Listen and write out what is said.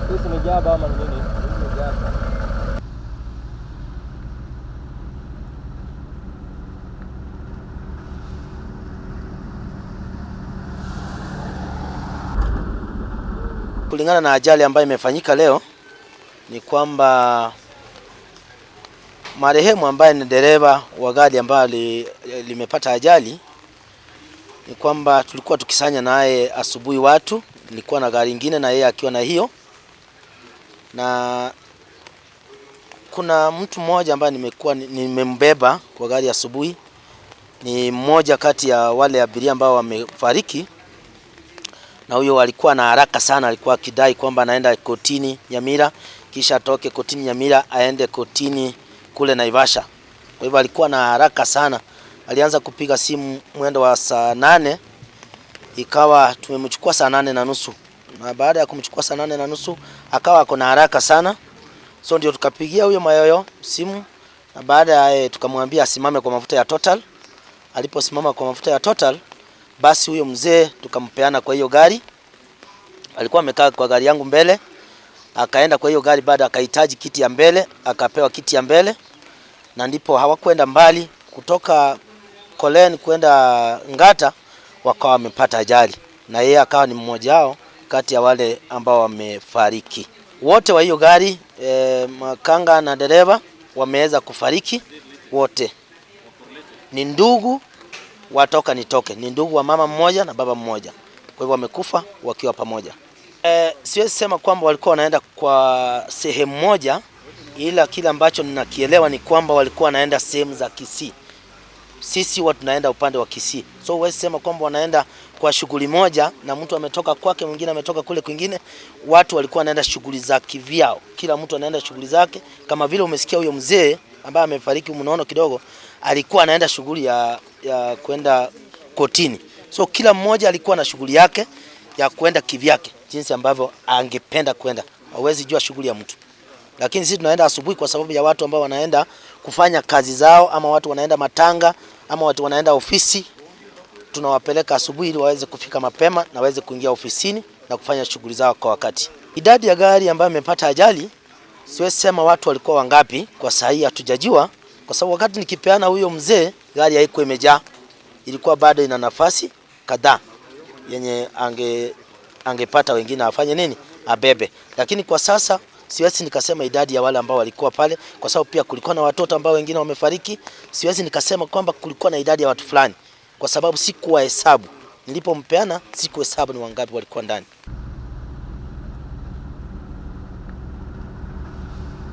Hizi ni jaba ama nini? Hizi ni jaba. Kulingana na ajali ambayo imefanyika leo ni kwamba marehemu ambaye ni dereva wa gari ambayo limepata ajali, ni kwamba tulikuwa tukisanya naye asubuhi watu, nilikuwa na gari nyingine na yeye akiwa na hiyo, na kuna mtu mmoja ambaye nimembeba kwa gari asubuhi, ni mmoja kati ya wale abiria ambao wamefariki, na huyo alikuwa na haraka sana, alikuwa akidai kwamba anaenda kotini Nyamira, kisha atoke kotini Nyamira aende kotini kule Naivasha. Kwa hivyo alikuwa na haraka sana. Alianza kupiga simu mwendo wa saa 8, ikawa tumemchukua saa 8:30. Na baada ya kumchukua saa 8:30 akawa ako na haraka sana. So ndio tukapigia huyo Mayoyo simu, na baada ya tukamwambia asimame kwa mafuta ya Total. Aliposimama kwa mafuta ya Total, basi huyo mzee tukampeana kwa hiyo gari. Alikuwa amekaa kwa gari yangu mbele, akaenda kwa hiyo gari, baada akahitaji kiti ya mbele, akapewa kiti ya mbele, na ndipo hawakwenda mbali kutoka Kolen kwenda Ngata, wakawa wamepata ajali, na yeye akawa ni mmoja wao kati ya wale ambao wamefariki. Wote wa hiyo gari, makanga na dereva wameweza kufariki wote. Ni ndugu watoka nitoke, ni ndugu wa mama mmoja na baba mmoja. Kwa hivyo wamekufa wakiwa pamoja. Siwezi sema kwamba walikuwa wanaenda kwa sehemu moja, ila kile ambacho ninakielewa ni kwamba walikuwa wanaenda sehemu za Kisii. Sisi watu tunaenda upande wa Kisii. So huwezi sema kwamba wanaenda kwa shughuli moja na mtu ametoka kwake, mwingine ametoka kule kwingine. Watu walikuwa wanaenda shughuli za kivyao. Kila mtu anaenda shughuli zake, kama vile umesikia huyo mzee ambaye amefariki mnono kidogo, alikuwa anaenda shughuli ya kwenda kotini. So kila mmoja alikuwa na shughuli yake ya kwenda kivyake, jinsi ambavyo angependa kwenda. Hawezi jua shughuli ya mtu. Lakini sisi tunaenda asubuhi kwa sababu ya watu ambao wanaenda kufanya kazi zao, ama watu wanaenda matanga, ama watu wanaenda ofisi. Tunawapeleka asubuhi ili waweze kufika mapema na waweze kuingia ofisini na kufanya shughuli zao kwa wakati. Idadi ya gari ambayo imepata ajali, siwezi sema watu walikuwa wangapi, kwa sahihi hatujajua, kwa sababu wakati nikipeana huyo mzee, gari haikuwa imejaa. Ilikuwa bado ina nafasi kadhaa yenye angepata wengine afanye nini, abebe. Lakini kwa sasa siwezi nikasema idadi ya wale ambao walikuwa pale, kwa sababu pia kulikuwa na watoto ambao wengine wamefariki. Siwezi nikasema kwamba kulikuwa na idadi ya watu fulani, kwa sababu sikuwa hesabu. Nilipompeana sikuhesabu ni wangapi walikuwa ndani.